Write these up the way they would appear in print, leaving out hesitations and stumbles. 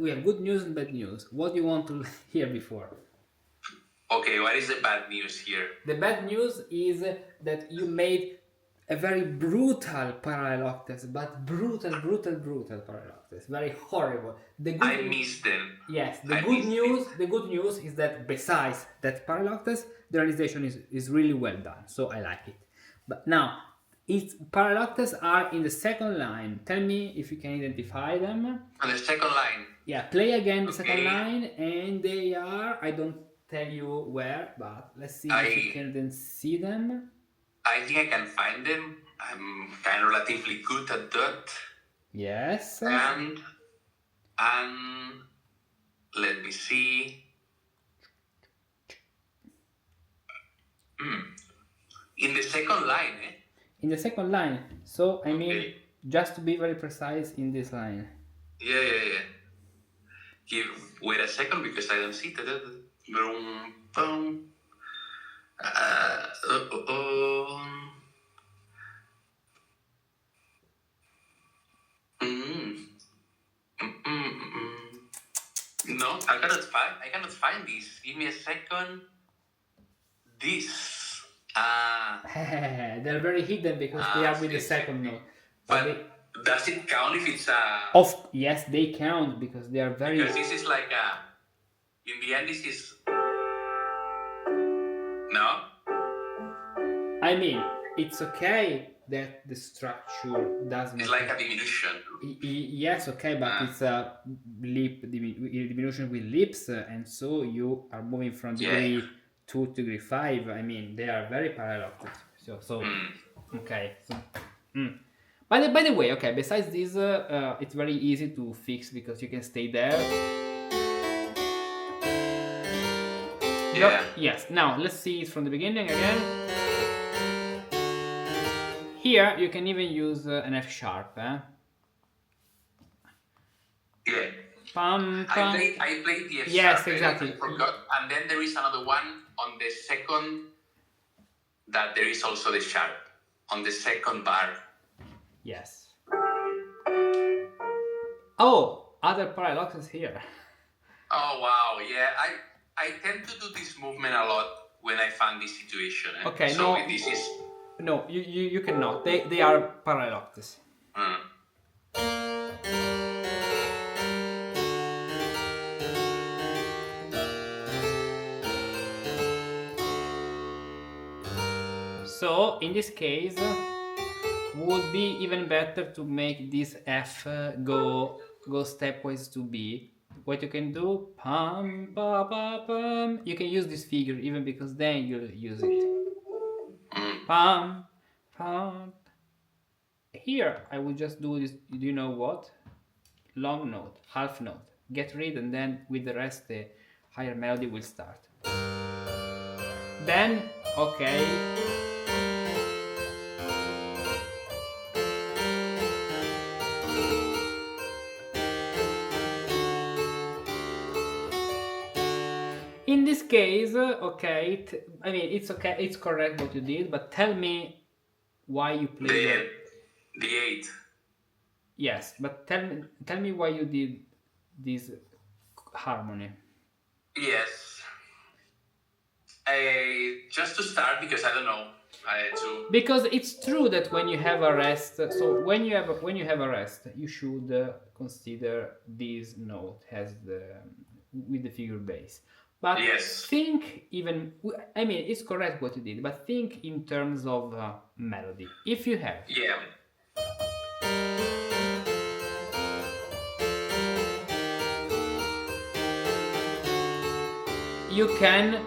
we have good news and bad news. What do you want to hear before? Okay, what is the bad news here? The bad news is that you made a very brutal parallel octaves, but brutal parallel octaves. Very horrible. I missed them. Yes, I missed it. the good news is that besides that parallel octaves, the realization is really well done. So I like it. But now, its parallel octaves are in the second line. Tell me if you can identify them. On the second line. Yeah, play again the second Okay. line, and they are, I don't tell you where, but let's see if you can then see them. I think I can find them. I'm kind of relatively good at that. Yes. And let me see. In the second line, eh? In the second line. So I mean, just to be very precise in this line. Yeah. Wait a second because I don't see it. No, I cannot find this. Give me a second. This. They're very hidden because they are with the second note. But does it count if it's a? Yes, they count because they are very. Because this is like a. In the end, this is. No. I mean, it's okay that the structure doesn't. It's like a diminution. Yes, okay, but it's a diminution with lips, and so you are moving from degree 2 to degree 5. I mean, they are very parallel octaves. Okay. So, By the way, okay. Besides this, it's very easy to fix because you can stay there. Yeah. Yes. Now let's see it from the beginning again. Here you can even use an F sharp. Yeah. Pam. I played the F sharp. Yes, exactly. I forgot. And then there is another one on the second. That there is also the sharp on the second bar. Yes. Oh, other parallel octaves here. Oh wow, yeah. I tend to do this movement a lot when I find this situation. Okay, so this is. No, you cannot. They are parallel octaves. So in this case, would be even better to make this F go stepwise to B. What you can do, pam, ba, ba, pam. You can use this figure even because then you'll use it. Pam, pam. Here I would just do this. Do you know what? Long note, half note. Get rid, and then with the rest, the higher melody will start. Then, okay. In this case, okay, I mean, it's okay, it's correct what you did, but tell me why you played the 8. Yes, but tell me why you did this harmony. Yes. Just to start, because I don't know. Because it's true that when you have a rest, so when you have a rest, you should consider this note as with the figure bass. But think even, I mean, it's correct what you did, but think in terms of melody. If you have. Yeah. You can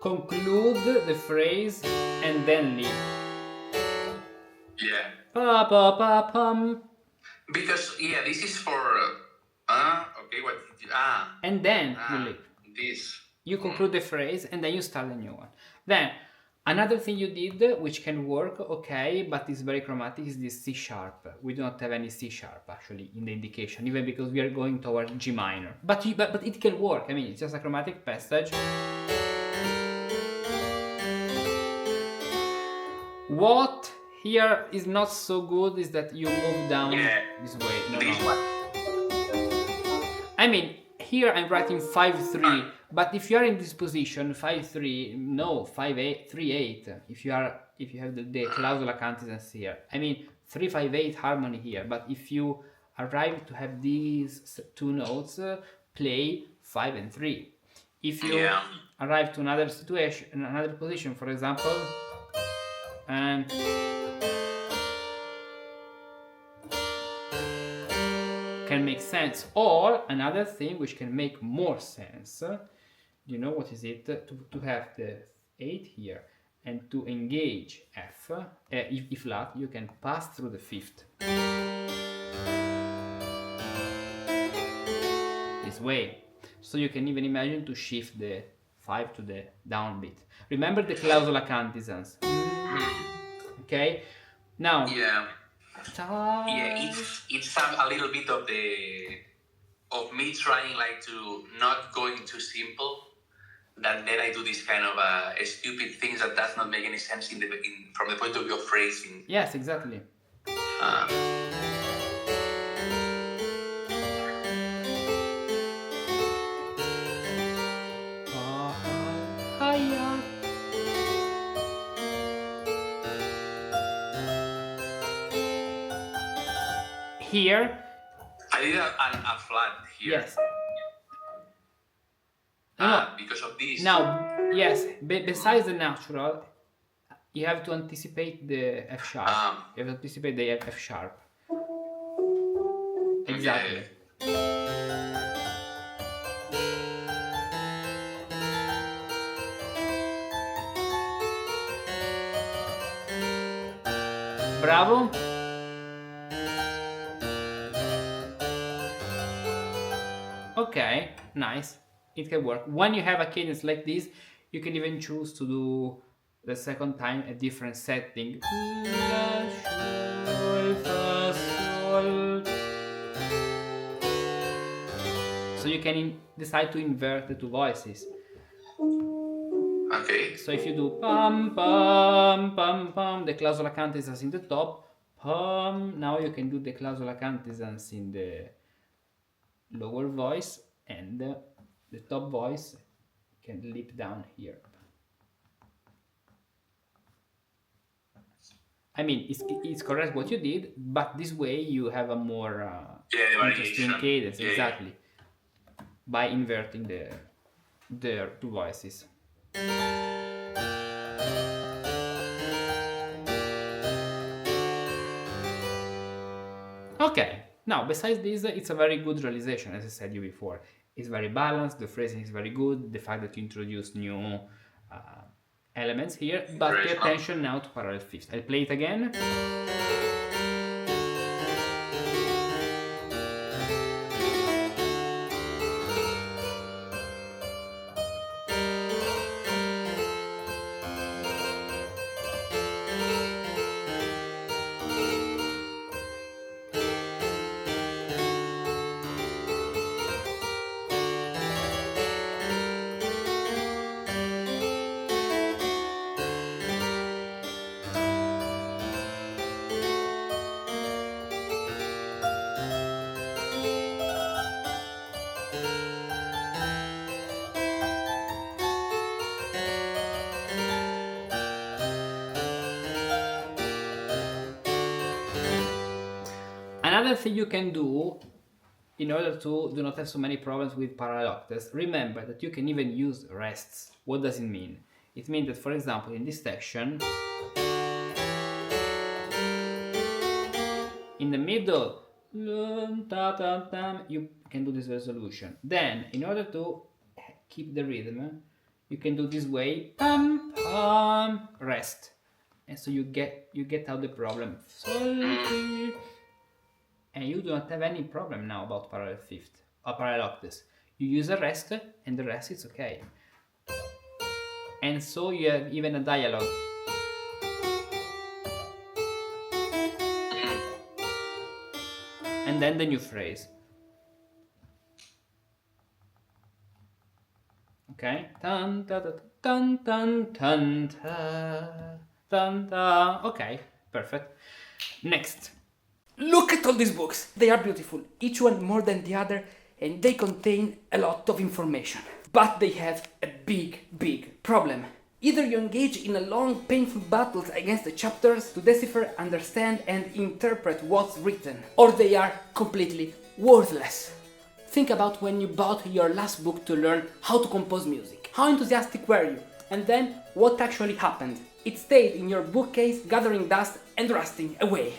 conclude the phrase and then leave. Yeah. Pa pa pa pum. Because this is for okay, what did you and then you leave. This. You conclude the phrase and then you start a new one. Then another thing you did, which can work, okay, but is very chromatic, is this C sharp. We do not have any C sharp actually in the indication, even because we are going toward G minor. But it can work. I mean, it's just a chromatic passage. What here is not so good is that you move down this way. No. I mean, here I'm writing 5-3, but if you are in this position, 5-3, no, 5-8, 3-8. If you have the clausola cantizans here, I mean 3-5-8 harmony here. But if you arrive to have these two notes, play 5 and 3. If you arrive to another situation, another position, for example, and can make sense. Or another thing which can make more sense, you know what is it? To have the 8 here and to engage F, E flat, you can pass through the 5th. This way. So you can even imagine to shift the 5 to the downbeat. Remember the clausola cantizans. Okay? Now. Yeah. It's a little bit of me trying like to not going too simple. That then I do this kind of stupid things that does not make any sense from the point of view of phrasing. Yes, exactly. Here I did a flat here. Yes. Because of this. Now, yes, besides the natural, you have to anticipate the F sharp. You have to anticipate the F sharp. Exactly. Bravo. Okay, nice. It can work. When you have a cadence like this, you can even choose to do the second time a different setting. So you can decide to invert the two voices. Okay. So if you do pam pam pam pam, the clausola cantizans in the top, pam. Now you can do the clausola cantizans in the lower voice, and the top voice can leap down here. I mean, it's correct what you did, but this way you have a more interesting cadence, exactly, by inverting the two voices. Okay, now besides this, it's a very good realization, as I said you before. It's very balanced, the phrasing is very good, the fact that you introduce new elements here, but pay attention now to parallel fifths. I'll play it again. Another thing you can do in order to do not have so many problems with parallel octaves, remember that you can even use rests. What does it mean? It means that, for example, in this section, in the middle, you can do this resolution. Then, in order to keep the rhythm, you can do this way, pam, pam, rest. And so you get out the problem. And you do not have any problem now about parallel fifth or parallel octaves. You use a rest, and the rest is okay. And so you have even a dialogue. And then the new phrase. Okay? Dun, dun, dun, dun, dun, dun, dun, dun. Okay, perfect. Next. Look at all these books. They are beautiful. Each one more than the other and they contain a lot of information. But they have a big problem. Either you engage in a long, painful battles against the chapters to decipher, understand, and interpret what's written, or they are completely worthless. Think about when you bought your last book to learn how to compose music. How enthusiastic were you? And then, what actually happened? It stayed in your bookcase, gathering dust and rusting away.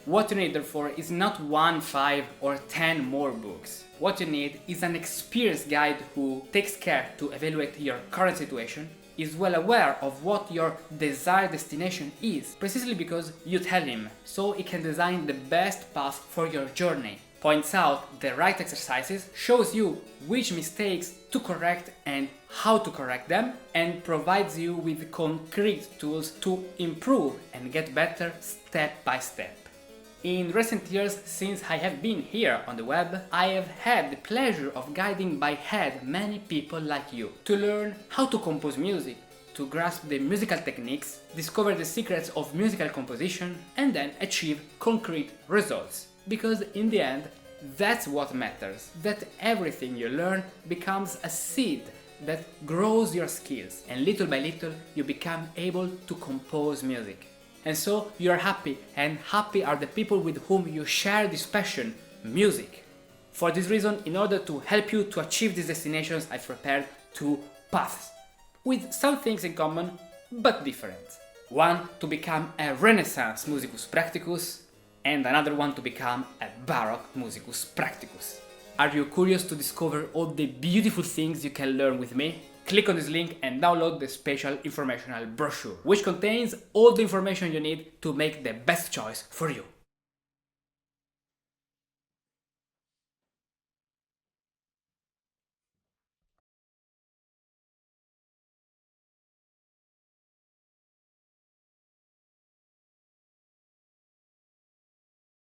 What you need, therefore, is not 1, 5, or 10 more books. What you need is an experienced guide who takes care to evaluate your current situation, is well aware of what your desired destination is, precisely because you tell him, so he can design the best path for your journey, points out the right exercises, shows you which mistakes to correct and how to correct them, and provides you with concrete tools to improve and get better step by step. In recent years, since I have been here on the web, I have had the pleasure of guiding by hand many people like you to learn how to compose music, to grasp the musical techniques, discover the secrets of musical composition, and then achieve concrete results. Because in the end, that's what matters, that everything you learn becomes a seed that grows your skills, and little by little you become able to compose music. And so you are happy, and happy are the people with whom you share this passion, music. For this reason, in order to help you to achieve these destinations, I've prepared 2 paths, with some things in common, but different. One to become a Renaissance musicus practicus, and another one to become a Baroque musicus practicus. Are you curious to discover all the beautiful things you can learn with me? Click on this link and download the special informational brochure, which contains all the information you need to make the best choice for you.